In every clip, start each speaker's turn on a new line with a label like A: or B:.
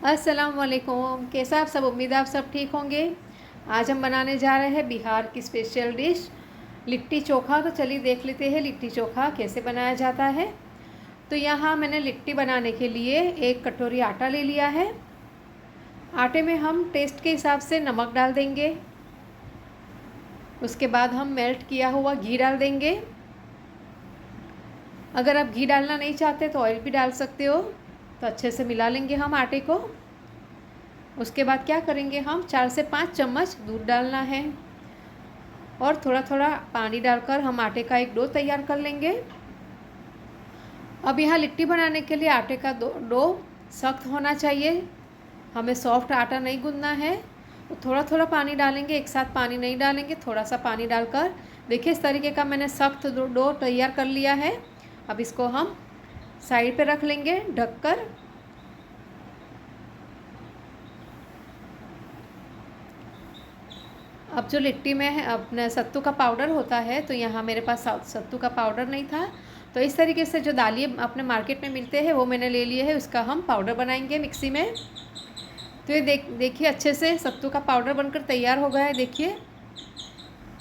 A: अस्सलाम वालेकुम। कैसा आप सब? उम्मीद है आप सब ठीक होंगे। आज हम बनाने जा रहे हैं बिहार की स्पेशल डिश लिट्टी चोखा। तो चलिए देख लेते हैं लिट्टी चोखा कैसे बनाया जाता है। तो यहाँ मैंने लिट्टी बनाने के लिए 1 कटोरी आटा ले लिया है। आटे में हम टेस्ट के हिसाब से नमक डाल देंगे। उसके बाद हम मेल्ट किया हुआ घी डाल देंगे। अगर आप घी डालना नहीं चाहते तो ऑयल भी डाल सकते हो। तो अच्छे से मिला लेंगे हम आटे को। उसके बाद क्या करेंगे, हम 4 से 5 चम्मच दूध डालना है और थोड़ा थोड़ा पानी डालकर हम आटे का एक डो तैयार कर लेंगे। अब यहाँ लिट्टी बनाने के लिए आटे का डो सख्त होना चाहिए, हमें सॉफ्ट आटा नहीं गूंदना है। तो थोड़ा थोड़ा पानी डालेंगे, एक साथ पानी नहीं डालेंगे, थोड़ा सा पानी डालकर। देखिए इस तरीके का मैंने सख्त डो तैयार कर लिया है। अब इसको हम साइड पे रख लेंगे ढककर। अब जो लिट्टी में है अपने सत्तू का पाउडर होता है, तो यहाँ मेरे पास सत्तू का पाउडर नहीं था, तो इस तरीके से जो दालिए अपने मार्केट में मिलते हैं वो मैंने ले लिए है। उसका हम पाउडर बनाएंगे मिक्सी में। तो ये देखिए अच्छे से सत्तू का पाउडर बनकर तैयार हो गया है। देखिए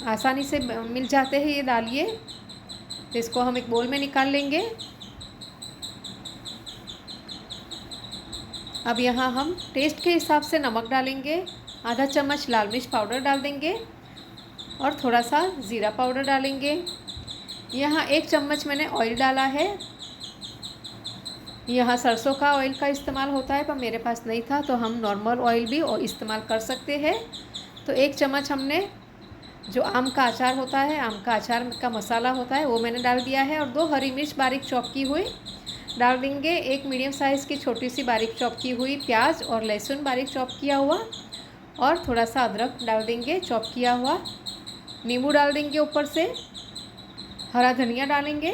A: आसानी से मिल जाते हैं ये दालिए। तो इसको हम एक बोल में निकाल लेंगे। अब यहाँ हम टेस्ट के हिसाब से नमक डालेंगे, आधा चम्मच लाल मिर्च पाउडर डाल देंगे और थोड़ा सा ज़ीरा पाउडर डालेंगे। यहाँ 1 चम्मच मैंने ऑयल डाला है। यहाँ सरसों का ऑयल का इस्तेमाल होता है, पर मेरे पास नहीं था तो हम नॉर्मल ऑयल भी इस्तेमाल कर सकते हैं। तो 1 चम्मच हमने जो आम का अचार होता है, आम का अचार का मसाला होता है, वो मैंने डाल दिया है। और 2 हरी मिर्च बारीक चॉप की हुई डाल देंगे। 1 मीडियम साइज़ की छोटी सी बारीक चॉप की हुई प्याज और लहसुन बारीक चॉप किया हुआ, और थोड़ा सा अदरक डाल देंगे चॉप किया हुआ। नींबू डाल देंगे ऊपर से, हरा धनिया डालेंगे।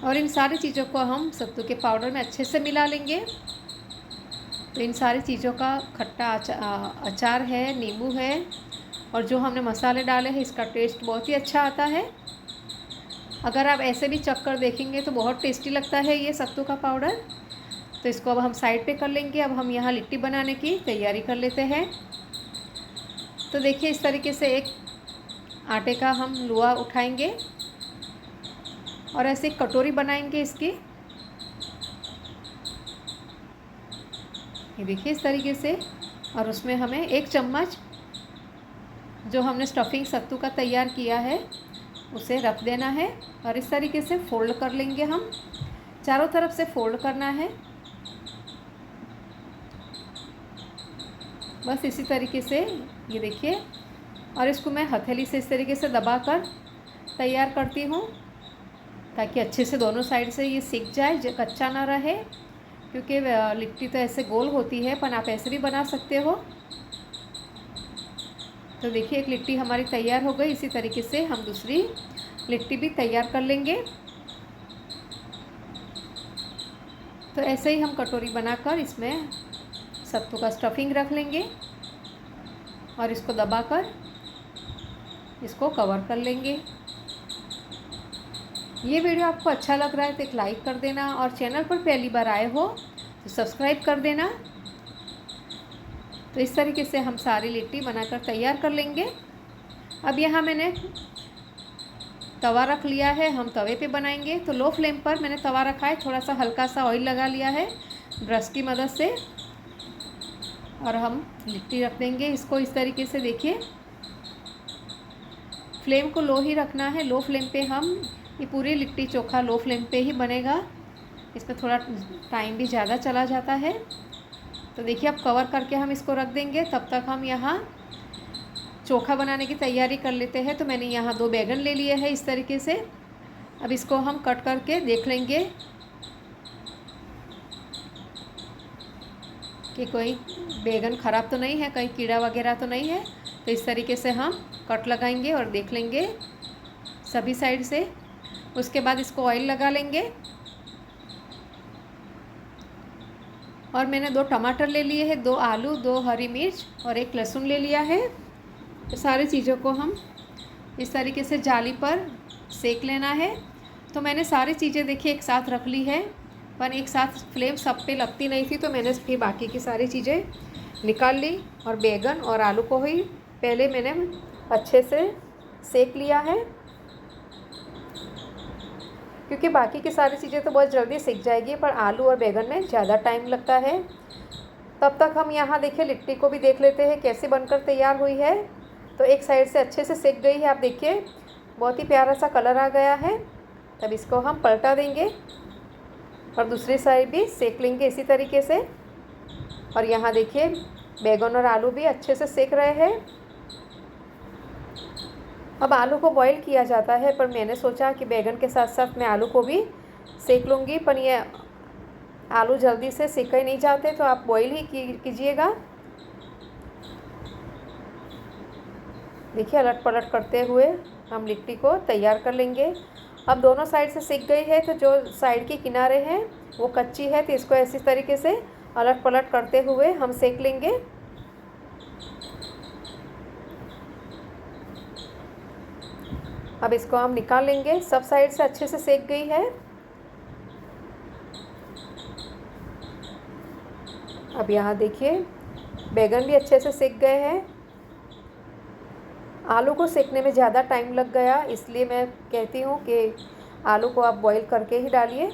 A: और इन सारी चीज़ों को हम सत्तू के पाउडर में अच्छे से मिला लेंगे। तो इन सारी चीज़ों का खट्टा अचार है, नींबू है, और जो हमने मसाले डाले हैं इसका टेस्ट बहुत ही अच्छा आता है। अगर आप ऐसे भी चखकर देखेंगे तो बहुत टेस्टी लगता है ये सत्तू का पाउडर। तो इसको अब हम साइड पे कर लेंगे। अब हम यहाँ लिट्टी बनाने की तैयारी कर लेते हैं। तो देखिए इस तरीके से एक आटे का हम लोआ उठाएंगे और ऐसे एक कटोरी बनाएंगे इसकी। ये देखिए इस तरीके से, और उसमें हमें 1 चम्मच जो हमने स्टफिंग सत्तू का तैयार किया है उसे रख देना है। और इस तरीके से फोल्ड कर लेंगे हम, चारों तरफ से फोल्ड करना है। बस इसी तरीके से ये देखिए। और इसको मैं हथेली से इस तरीके से दबाकर तैयार करती हूँ, ताकि अच्छे से दोनों साइड से ये सिक जाए, जो कच्चा ना रहे। क्योंकि लिट्टी तो ऐसे गोल होती है, पर आप ऐसे भी बना सकते हो। तो देखिए एक लिट्टी हमारी तैयार हो गई। इसी तरीके से हम दूसरी लिट्टी भी तैयार कर लेंगे। तो ऐसे ही हम कटोरी बनाकर इसमें सत्तू का स्टफिंग रख लेंगे और इसको दबाकर इसको कवर कर लेंगे। ये वीडियो आपको अच्छा लग रहा है तो एक लाइक कर देना, और चैनल पर पहली बार आए हो तो सब्सक्राइब कर देना। तो इस तरीके से हम सारी लिट्टी बनाकर तैयार कर लेंगे। अब यहाँ मैंने तवा रख लिया है, हम तवे पे बनाएंगे। तो लो फ्लेम पर मैंने तवा रखा है, थोड़ा सा हल्का सा ऑयल लगा लिया है ब्रश की मदद से, और हम लिट्टी रख देंगे इसको इस तरीके से। देखिए फ्लेम को लो ही रखना है। लो फ्लेम पे हम ये पूरी लिट्टी चोखा लो फ्लेम पे ही बनेगा, इसमें थोड़ा टाइम भी ज़्यादा चला जाता है। तो देखिए अब कवर करके हम इसको रख देंगे। तब तक हम यहाँ चोखा बनाने की तैयारी कर लेते हैं। तो मैंने यहाँ 2 बैगन ले लिए हैं इस तरीके से। अब इसको हम कट करके देख लेंगे कि कोई बैगन ख़राब तो नहीं है, कहीं कीड़ा वगैरह तो नहीं है। तो इस तरीके से हम कट लगाएंगे और देख लेंगे सभी साइड से। उसके बाद इसको ऑयल लगा लेंगे। और मैंने 2 टमाटर ले लिए हैं, 2 आलू, 2 हरी मिर्च और 1 लहसुन ले लिया है। तो सारी चीज़ों को हम इस तरीके से जाली पर सेक लेना है। तो मैंने सारी चीज़ें देखिए एक साथ रख ली है। पर एक साथ फ्लेम सब पे लगती नहीं थी, तो मैंने फिर बाकी की सारी चीज़ें निकाल ली और बैगन और आलू को ही पहले मैंने अच्छे से सेक लिया है, क्योंकि बाकी की सारी चीज़ें तो बहुत जल्दी सिक जाएगी, पर आलू और बैगन में ज़्यादा टाइम लगता है। तब तक हम यहाँ देखिए लिट्टी को भी देख लेते हैं कैसे बनकर तैयार हुई है। तो एक साइड से अच्छे से सिक गई है, आप देखिए बहुत ही प्यारा सा कलर आ गया है। तब इसको हम पलटा देंगे और दूसरी साइड भी सेक लेंगे इसी तरीके से। और यहाँ देखिए बैगन और आलू भी अच्छे से सेक रहे हैं। अब आलू को बॉईल किया जाता है, पर मैंने सोचा कि बैगन के साथ साथ मैं आलू को भी सेक लूँगी, पर ये आलू जल्दी से सेके नहीं जाते, तो आप बॉईल ही कीजिएगा। देखिए अलट पलट करते हुए हम लिट्टी को तैयार कर लेंगे। अब दोनों साइड से सिक गई है, तो जो साइड के किनारे हैं वो कच्ची है, तो इसको ऐसी तरीके से अलट पलट करते हुए हम सेक लेंगे। अब इसको हम निकाल लेंगे, सब साइड से अच्छे से सेक गई है। अब यहाँ देखिए बैगन भी अच्छे से सेक गए हैं। आलू को सेकने में ज़्यादा टाइम लग गया, इसलिए मैं कहती हूँ कि आलू को आप बॉईल करके ही डालिए।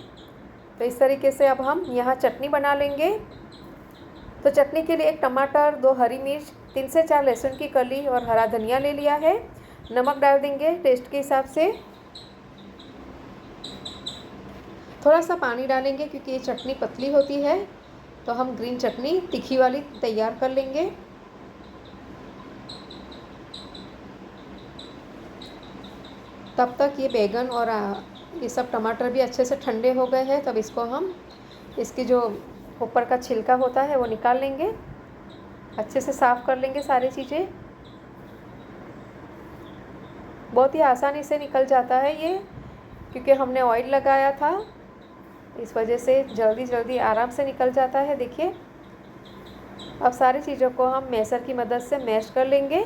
A: तो इस तरीके से अब हम यहाँ चटनी बना लेंगे। तो चटनी के लिए 1 टमाटर, 2 हरी मिर्च, 3 से 4 लहसुन की कली और हरा धनिया ले लिया है। नमक डाल देंगे टेस्ट के हिसाब से। थोड़ा सा पानी डालेंगे क्योंकि ये चटनी पतली होती है, तो हम ग्रीन चटनी तीखी वाली तैयार कर लेंगे। तब तक ये बैगन और ये सब टमाटर भी अच्छे से ठंडे हो गए हैं। तब इसको हम इसकी जो ऊपर का छिलका होता है वो निकाल लेंगे, अच्छे से साफ़ कर लेंगे सारी चीज़ें। बहुत ही आसानी से निकल जाता है ये, क्योंकि हमने ऑयल लगाया था, इस वजह से जल्दी जल्दी आराम से निकल जाता है। देखिए अब सारी चीज़ों को हम मैशर की मदद से मैश कर लेंगे।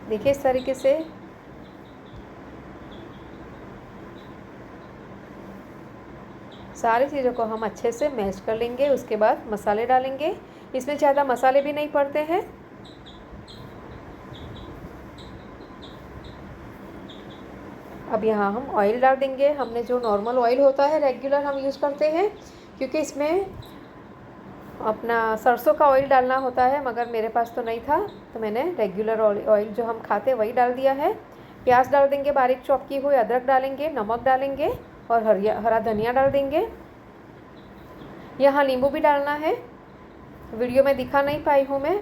A: देखिए इस तरीके से सारी चीज़ों को हम अच्छे से मैश कर लेंगे। उसके बाद मसाले डालेंगे, इसमें ज़्यादा मसाले भी नहीं पड़ते हैं। अब यहाँ हम ऑयल डाल देंगे। हमने जो नॉर्मल ऑयल होता है रेगुलर हम यूज़ करते हैं, क्योंकि इसमें अपना सरसों का ऑयल डालना होता है, मगर मेरे पास तो नहीं था, तो मैंने रेगुलर ऑयल जो हम खाते हैं वही डाल दिया है। प्याज डाल देंगे बारीक चॉप की हुई, अदरक डालेंगे, नमक डालेंगे और हरा धनिया डाल देंगे। यहाँ नींबू भी डालना है, वीडियो में दिखा नहीं पाई हूँ मैं,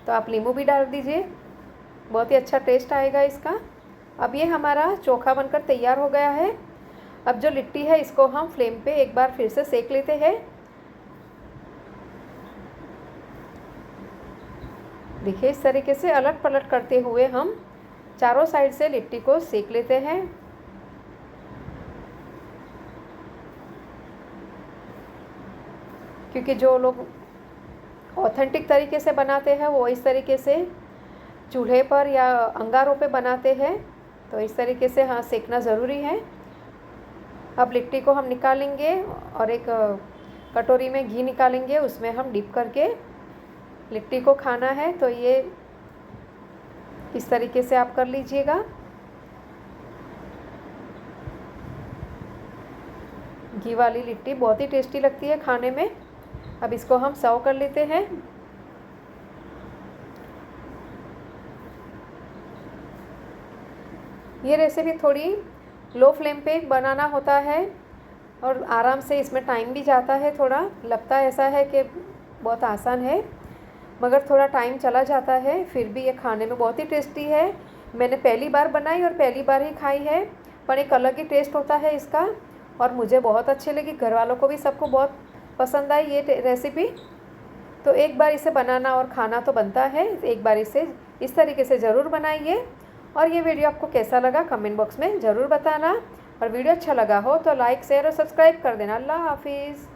A: तो आप नींबू भी डाल दीजिए, बहुत ही अच्छा टेस्ट आएगा इसका। अब ये हमारा चोखा बनकर तैयार हो गया है। अब जो लिट्टी है इसको हम फ्लेम पे एक बार फिर से सेक लेते हैं। देखिए इस तरीके से अलट पलट करते हुए हम चारों साइड से लिट्टी को सेक लेते हैं। क्योंकि जो लोग ऑथेंटिक तरीके से बनाते हैं वो इस तरीके से चूल्हे पर या अंगारों पे बनाते हैं, तो इस तरीके से हाँ सेकना ज़रूरी है। अब लिट्टी को हम निकालेंगे और एक कटोरी में घी निकालेंगे, उसमें हम डिप करके लिट्टी को खाना है। तो ये इस तरीके से आप कर लीजिएगा। घी वाली लिट्टी बहुत ही टेस्टी लगती है खाने में। अब इसको हम सर्व कर लेते हैं। ये रेसिपी थोड़ी लो फ्लेम पे बनाना होता है और आराम से, इसमें टाइम भी जाता है थोड़ा। लगता ऐसा है कि बहुत आसान है, मगर थोड़ा टाइम चला जाता है, फिर भी ये खाने में बहुत ही टेस्टी है। मैंने पहली बार बनाई और पहली बार ही खाई है, पर एक अलग ही टेस्ट होता है इसका और मुझे बहुत अच्छी लगी। घर वालों को भी सबको बहुत पसंद आई ये रेसिपी। तो एक बार इसे बनाना और खाना तो बनता है, एक बार इसे इस तरीके से ज़रूर बनाइए। और ये वीडियो आपको कैसा लगा कमेंट बॉक्स में ज़रूर बताना, और वीडियो अच्छा लगा हो तो लाइक शेयर और सब्सक्राइब कर देना। अल्लाह हाफिज़।